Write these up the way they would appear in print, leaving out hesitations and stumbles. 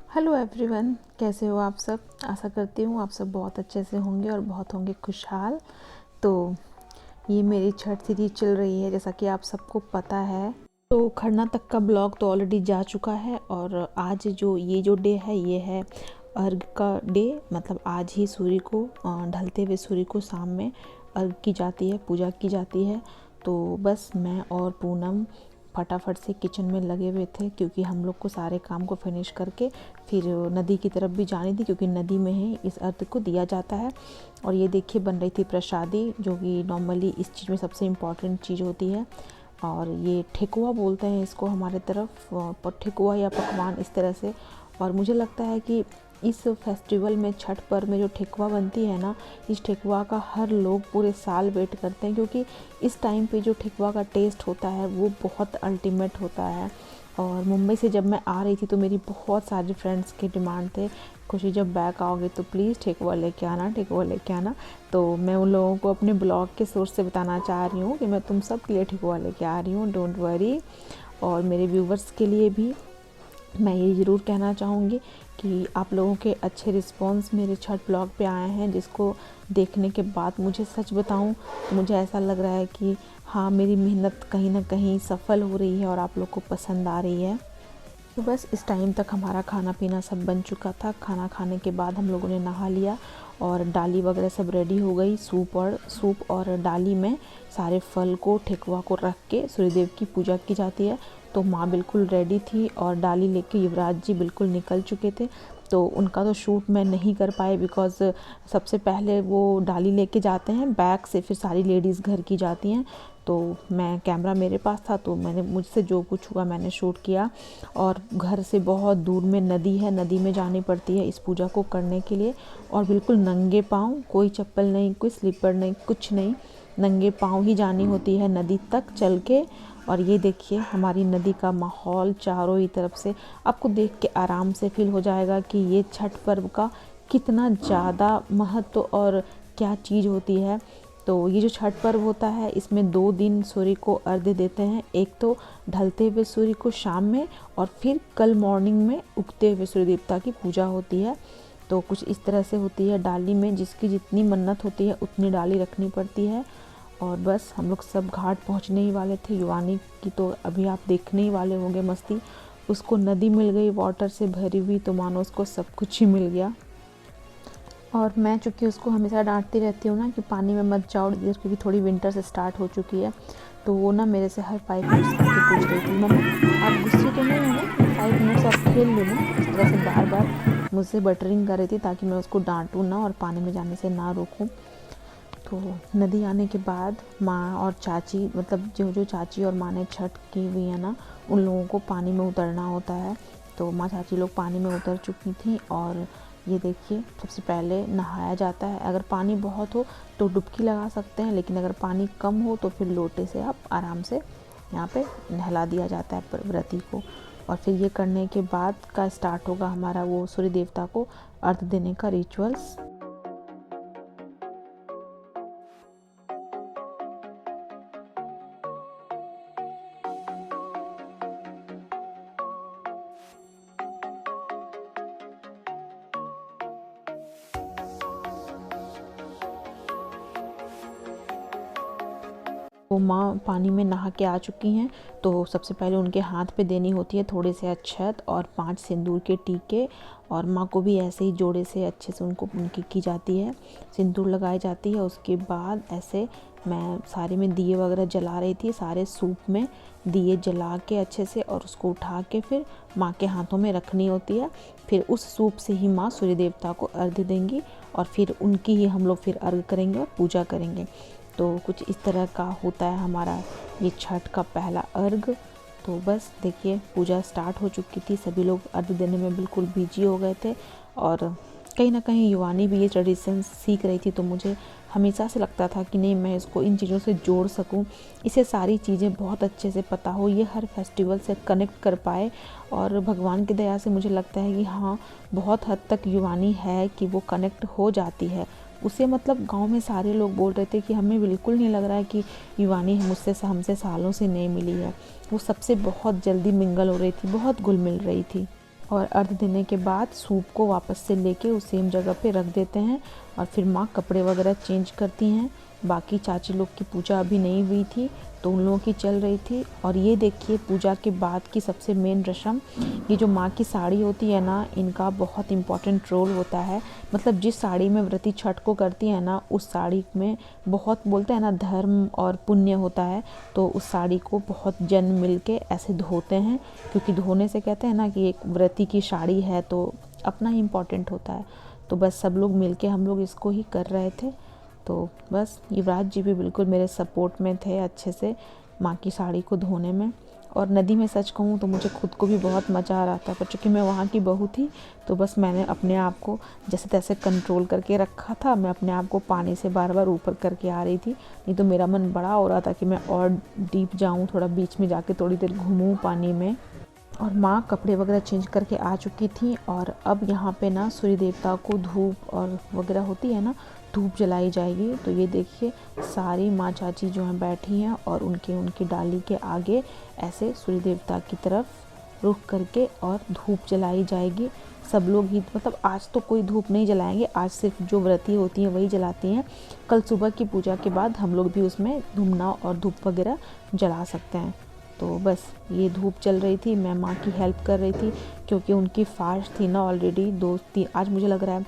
Hello everyone, कैसे हो आप सब। आशा करती हूँ आप सब बहुत अच्छे से होंगे और बहुत होंगे खुशहाल। तो ये मेरी छठ सीरीज चल रही है, जैसा कि आप सबको पता है। तो खरना तक का ब्लॉग तो ऑलरेडी जा चुका है और आज जो डे है ये है अर्घ का डे। मतलब आज ही सूर्य को ढलते हुए सूर्य को शाम में अर्घ की जाती है, पूजा की जाती है। तो बस मैं और पूनम फटाफट से किचन में लगे हुए थे, क्योंकि हम लोग को सारे काम को फिनिश करके फिर नदी की तरफ भी जानी थी, क्योंकि नदी में ही इस अर्घ को दिया जाता है। और ये देखिए बन रही थी प्रसादी, जो कि नॉर्मली इस चीज़ में सबसे इम्पॉर्टेंट चीज़ होती है। और ये ठेकुआ बोलते हैं इसको हमारे तरफ, ठेकुआ या पकवान इस तरह से। और मुझे लगता है कि इस फेस्टिवल में, छठ पर्व में जो ठेकुआ बनती है ना, इस ठेकुआ का हर लोग पूरे साल वेट करते हैं, क्योंकि इस टाइम पे जो ठेकुआ का टेस्ट होता है वो बहुत अल्टीमेट होता है। और मुंबई से जब मैं आ रही थी तो मेरी बहुत सारे फ्रेंड्स के डिमांड थे, खुशी जब बैक आओगे तो प्लीज़ ठेकुआ लेके आना, ठेकुआ लेके आना। तो मैं उन लोगों को अपने ब्लॉग के सोर्स से बताना चाह रही हूँ कि मैं तुम सब के लिए ठेकुआ लेके आ रही हूँ, डोंट वरी। और मेरे व्यूवर्स के लिए भी मैं ये ज़रूर कहना चाहूँगी कि आप लोगों के अच्छे रिस्पॉन्स मेरे छठ ब्लॉग पे आए हैं, जिसको देखने के बाद मुझे सच बताऊँ तो मुझे ऐसा लग रहा है कि हाँ, मेरी मेहनत कहीं ना कहीं सफल हो रही है और आप लोग को पसंद आ रही है। तो बस इस टाइम तक हमारा खाना पीना सब बन चुका था। खाना खाने के बाद हम लोगों ने नहा लिया और डाली वगैरह सब रेडी हो गई। सूप और डाली में सारे फल को, ठेकुआ को रख के सूर्यदेव की पूजा की जाती है। तो माँ बिल्कुल रेडी थी और डाली लेके युवराज जी बिल्कुल निकल चुके थे। तो उनका तो शूट मैं नहीं कर पाई, बिकॉज़ सबसे पहले वो डाली लेके जाते हैं बैक से, फिर सारी लेडीज़ घर की जाती हैं। तो मैं, कैमरा मेरे पास था तो मैंने, मुझसे जो कुछ हुआ मैंने शूट किया। और घर से बहुत दूर में नदी है, नदी में जानी पड़ती है इस पूजा को करने के लिए। और बिल्कुल नंगे पाँव, कोई चप्पल नहीं, कोई स्लीपर नहीं, कुछ नहीं, नंगे पाँव ही जानी होती है नदी तक चल के। और ये देखिए हमारी नदी का माहौल चारों ही तरफ से, आपको देख के आराम से फील हो जाएगा कि ये छठ पर्व का कितना ज़्यादा महत्व और क्या चीज़ होती है। तो ये जो छठ पर्व होता है इसमें 2 दिन सूर्य को अर्घ्य देते हैं। एक तो ढलते हुए सूर्य को शाम में, और फिर कल मॉर्निंग में उगते हुए सूर्य देवता की पूजा होती है। तो कुछ इस तरह से होती है। डाली में जिसकी जितनी मन्नत होती है उतनी डाली रखनी पड़ती है। और बस हम लोग सब घाट पहुंचने ही वाले थे। युवानी की तो अभी आप देखने ही वाले होंगे मस्ती। उसको नदी मिल गई वाटर से भरी हुई, तो मानो उसको सब कुछ ही मिल गया। और मैं चूँकि उसको हमेशा डांटती रहती हूँ ना कि पानी में मत जाओ, क्योंकि थोड़ी विंटर से स्टार्ट हो चुकी है। तो वो ना मेरे से हर 5 मिनट्स आके पूछ रही थी, मम्मा आप गुस्से तो नहीं हो ना, 5 मिनट्स और खेल लो ना। इस तरह से बार बार मुझसे बटरिंग कर रही थी, ताकि मैं उसको डांटूँ ना और पानी में जाने से ना रोकूँ। तो नदी आने के बाद माँ और चाची, मतलब जो जो चाची और माँ ने छठ की हुई है ना, उन लोगों को पानी में उतरना होता है। तो माँ चाची लोग पानी में उतर चुकी थी। और ये देखिए सबसे पहले नहाया जाता है। अगर पानी बहुत हो तो डुबकी लगा सकते हैं, लेकिन अगर पानी कम हो तो फिर लोटे से आप आराम से यहाँ पे नहला दिया जाता है व्रती को। और फिर ये करने के बाद का स्टार्ट होगा हमारा वो सूर्य देवता को अर्घ देने का रिचुअल्स। वो माँ पानी में नहा के आ चुकी हैं। तो सबसे पहले उनके हाथ पे देनी होती है थोड़े से अक्षत और 5 सिंदूर के टीके। और माँ को भी ऐसे ही जोड़े से अच्छे से उनको उनकी की जाती है, सिंदूर लगाई जाती है। उसके बाद ऐसे मैं सारे में दिए वगैरह जला रही थी, सारे सूप में दिए जला के अच्छे से, और उसको उठा के फिर माँ के हाथों में रखनी होती है। फिर उस सूप से ही माँ सूर्य देवता को अर्घ्य देंगी, और फिर उनकी ही हम लोग फिर अर्घ्य करेंगे और पूजा करेंगे। तो कुछ इस तरह का होता है हमारा ये छठ का पहला अर्घ। तो बस देखिए पूजा स्टार्ट हो चुकी थी, सभी लोग अर्घ देने में बिल्कुल बिजी हो गए थे। और कहीं ना कहीं युवानी भी ये ट्रेडिशन सीख रही थी, तो मुझे हमेशा से लगता था कि नहीं, मैं इसको इन चीज़ों से जोड़ सकूं, इसे सारी चीज़ें बहुत अच्छे से पता हो, ये हर फेस्टिवल से कनेक्ट कर पाए। और भगवान की दया से मुझे लगता है कि हाँ, बहुत हद तक युवानी है कि वो कनेक्ट हो जाती है उसे। मतलब गांव में सारे लोग बोल रहे थे कि हमें बिल्कुल नहीं लग रहा है कि युवानी हमसे सालों से नहीं मिली है। वो सबसे बहुत जल्दी मिंगल हो रही थी, बहुत घुल मिल रही थी। और अर्घ देने के बाद सूप को वापस से लेके उस सेम जगह पे रख देते हैं और फिर माँ कपड़े वगैरह चेंज करती हैं। बाकी चाची लोग की पूजा अभी नहीं हुई थी तो उन लोगों की चल रही थी। और ये देखिए पूजा के बाद की सबसे मेन रस्म, ये जो माँ की साड़ी होती है ना, इनका बहुत इम्पॉर्टेंट रोल होता है। मतलब जिस साड़ी में व्रती छठ को करती है ना, उस साड़ी में बहुत बोलते हैं ना धर्म और पुण्य होता है। तो उस साड़ी को बहुत जन मिल के ऐसे धोते हैं, क्योंकि धोने से कहते हैं ना कि एक व्रती की साड़ी है तो अपना ही इम्पॉर्टेंट होता है। तो बस सब लोग मिल के हम लोग इसको ही कर रहे थे। तो बस युवराज जी भी बिल्कुल मेरे सपोर्ट में थे अच्छे से माँ की साड़ी को धोने में। और नदी में सच कहूँ तो मुझे खुद को भी बहुत मज़ा आ रहा था, पर चूँकि मैं वहाँ की बहू थी तो बस मैंने अपने आप को जैसे तैसे कंट्रोल करके रखा था। मैं अपने आप को पानी से बार बार ऊपर करके आ रही थी, नहीं तो मेरा मन बड़ा हो रहा था कि मैं और डीप जाऊँ, थोड़ा बीच में जाके थोड़ी देर घूमूँ पानी में। और माँ कपड़े वगैरह चेंज करके आ चुकी थी और अब यहाँ पे ना सूर्य देवता को धूप और वगैरह होती है ना, धूप जलाई जाएगी। तो ये देखिए सारी माँ चाची जो हैं बैठी हैं और उनकी डाली के आगे ऐसे सूर्य देवता की तरफ रुख करके और धूप जलाई जाएगी। सब लोग ही मतलब आज तो कोई धूप नहीं जलाएंगे, आज सिर्फ जो व्रती होती हैं वही जलाती हैं। कल सुबह की पूजा के बाद हम लोग भी उसमें धूमना और धूप वगैरह जला सकते हैं। तो बस ये धूप चल रही थी, मैं माँ की हेल्प कर रही थी क्योंकि उनकी फास्ट थी ना ऑलरेडी आज मुझे लग रहा है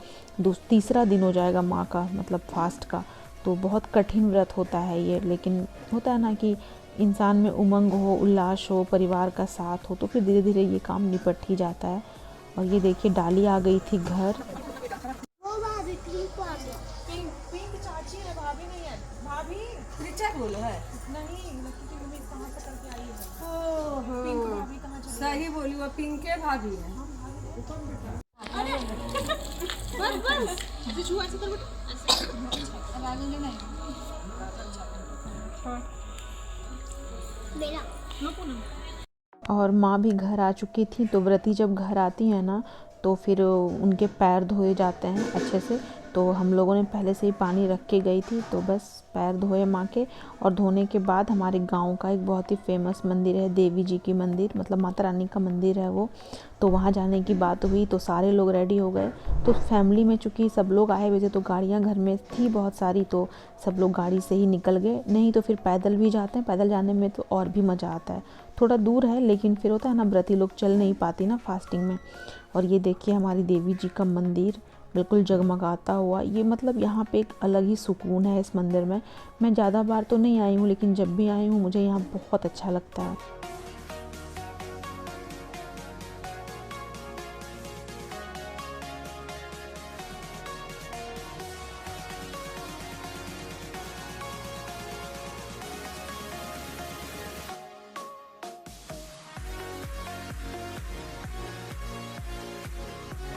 तीसरा दिन हो जाएगा माँ का मतलब फास्ट का। तो बहुत कठिन व्रत होता है ये, लेकिन होता है ना कि इंसान में उमंग हो, उल्लास हो, परिवार का साथ हो तो फिर धीरे धीरे ये काम निपट ही जाता है। और ये देखिए डाली आ गई थी घर। पिंक चाची है, भाभी नहीं है। भाभी रिचा बोलो है नहीं, लकी की मम्मी कहाँ से करके आई है। ओहो पिंक भाभी कहाँ चली? सही बोली, वो पिंक के भाभी है। अरे बस बस बिछुआ ऐसे कर बेटा, अब आगे नहीं मेरा लो ना। और माँ भी घर आ चुकी थी। तो व्रती जब घर आती हैं ना तो फिर उनके पैर धोए जाते हैं अच्छे से। तो हम लोगों ने पहले से ही पानी रख के गई थी, तो बस पैर धोए माँ के। और धोने के बाद हमारे गांव का एक बहुत ही फेमस मंदिर है, देवी जी की मंदिर, मतलब माता रानी का मंदिर है वो। तो वहाँ जाने की बात हुई तो सारे लोग रेडी हो गए। तो फैमिली में चूँकि सब लोग आए हुए थे तो गाड़ियाँ घर में थी बहुत सारी, तो सब लोग गाड़ी से ही निकल गए। नहीं तो फिर पैदल भी जाते हैं, पैदल जाने में तो और भी मज़ा आता है। थोड़ा दूर है लेकिन फिर होता है ना व्रती लोग चल नहीं पाती ना फास्टिंग में। और ये देखिए हमारी देवी जी का मंदिर बिल्कुल जगमगाता हुआ, ये मतलब यहाँ पे एक अलग ही सुकून है इस मंदिर में। मैं ज़्यादा बार तो नहीं आई हूँ लेकिन जब भी आई हूँ मुझे यहाँ बहुत अच्छा लगता है।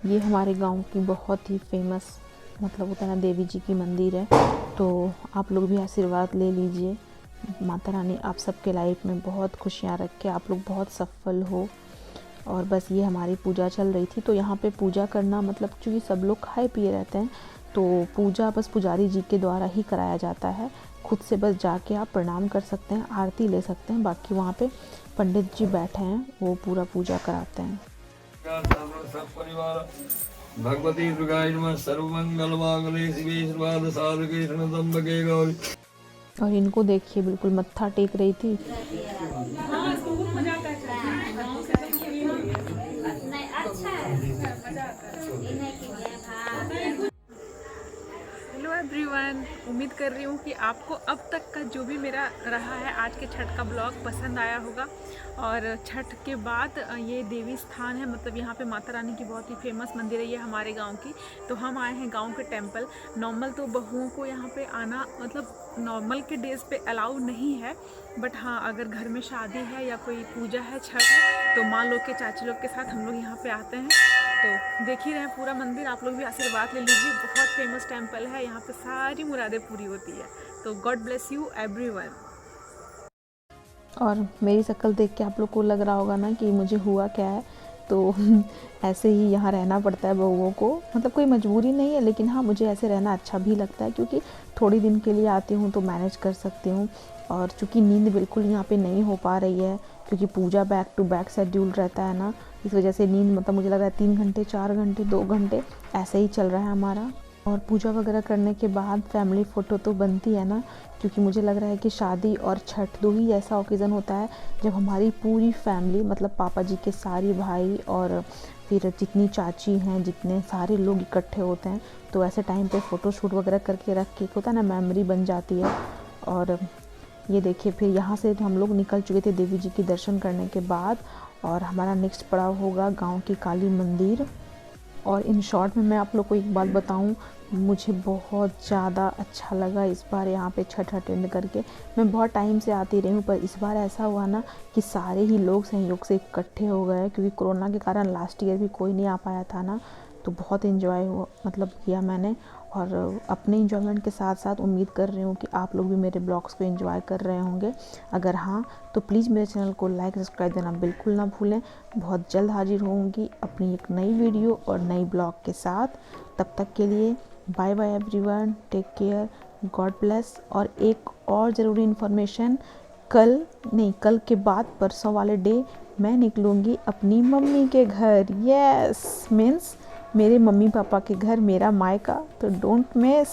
ये हमारे गांव की बहुत ही फेमस मतलब होता है ना देवी जी की मंदिर है। तो आप लोग भी आशीर्वाद ले लीजिए, माता रानी आप सबके लाइफ में बहुत खुशियाँ रखे, आप लोग बहुत सफल हो। और बस ये हमारी पूजा चल रही थी। तो यहाँ पे पूजा करना मतलब चूँकि सब लोग खाए पिए रहते हैं तो पूजा बस पुजारी जी के द्वारा ही कराया जाता है। खुद से बस जाके आप प्रणाम कर सकते हैं, आरती ले सकते हैं, बाकी वहाँ पे पंडित जी बैठे हैं वो पूरा पूजा कराते हैं। सब परिवार भगवती दुर्गाय नमः सर्वमंगल मांगल्ये शिवे सर्वार्थ साधके शरणत्र्यंबके गौरी। और इनको देखिए बिल्कुल मत्था टेक रही थी। हेलो एवरीवन, उम्मीद कर रही हूँ कि आपको अब तक का जो भी मेरा रहा है आज के छठ का ब्लॉग पसंद आया होगा। और छठ के बाद ये देवी स्थान है, मतलब यहाँ पे माता रानी की बहुत ही फेमस मंदिर है ये हमारे गांव की। तो हम आए हैं गांव के टेंपल। नॉर्मल तो बहुओं को यहाँ पे आना मतलब नॉर्मल के डेज़ पे अलाउ नहीं है, बट हाँ अगर घर में शादी है या कोई पूजा है, छठ है, तो माँ लोग के चाची लोग के साथ हम लोग यहाँ पे आते हैं। तो देख ही रहे हैं पूरा मंदिर, आप लोग भी आशीर्वाद ले लीजिए। बहुत फेमस टेंपल है, यहाँ पे सारी मुरादें पूरी होती है। तो गॉड ब्लेस यू एवरीवन। और मेरी शक्ल देख के आप लोग को लग रहा होगा ना कि मुझे हुआ क्या है। तो ऐसे ही यहाँ रहना पड़ता है बहुओं को, मतलब कोई मजबूरी नहीं है लेकिन हाँ मुझे ऐसे रहना अच्छा भी लगता है क्योंकि थोड़ी दिन के लिए आती हूँ तो मैनेज कर सकती हूँ। और चूँकि नींद बिल्कुल यहाँ पे नहीं हो पा रही है क्योंकि पूजा बैक टू बैक शेड्यूल रहता है ना, इस वजह से नींद मतलब मुझे लग रहा है 3 घंटे 4 घंटे 2 घंटे ऐसे ही चल रहा है हमारा। और पूजा वगैरह करने के बाद फैमिली फ़ोटो तो बनती है ना, क्योंकि मुझे लग रहा है कि शादी और छठ दो ही ऐसा ओकेज़न होता है जब हमारी पूरी फैमिली मतलब पापा जी के सारे भाई और फिर जितनी चाची हैं जितने सारे लोग इकट्ठे होते हैं, तो ऐसे टाइम पे फ़ोटो शूट वगैरह करके रख के होता है ना, मेमोरी बन जाती है। और ये देखिए फिर यहाँ से हम लोग निकल चुके थे देवी जी के दर्शन करने के बाद, और हमारा नेक्स्ट पड़ाव होगा गांव की काली मंदिर। और इन शॉर्ट में मैं आप लोग को एक बात बताऊं, मुझे बहुत ज़्यादा अच्छा लगा इस बार यहाँ पे छठ अटेंड करके। मैं बहुत टाइम से आती रही हूँ, पर इस बार ऐसा हुआ ना कि सारे ही लोग संयोग से इकट्ठे हो गए, क्योंकि कोरोना के कारण लास्ट ईयर भी कोई नहीं आ पाया था ना। तो बहुत इन्जॉय हुआ मतलब किया मैंने, और अपने इन्जॉयमेंट के साथ साथ उम्मीद कर रही हूँ कि आप लोग भी मेरे ब्लॉग्स को एंजॉय कर रहे होंगे। अगर हाँ तो प्लीज़ मेरे चैनल को लाइक सब्सक्राइब देना बिल्कुल ना भूलें। बहुत जल्द हाजिर होंगी अपनी एक नई वीडियो और नई ब्लॉग के साथ। तब तक के लिए bye bye everyone, take care, God bless. और एक और ज़रूरी इन्फॉर्मेशन, कल के बाद परसों वाले डे मैं निकलूँगी अपनी मम्मी के घर। यस मीन्स मेरे मम्मी पापा के घर, मेरा मायका। तो डोंट मिस।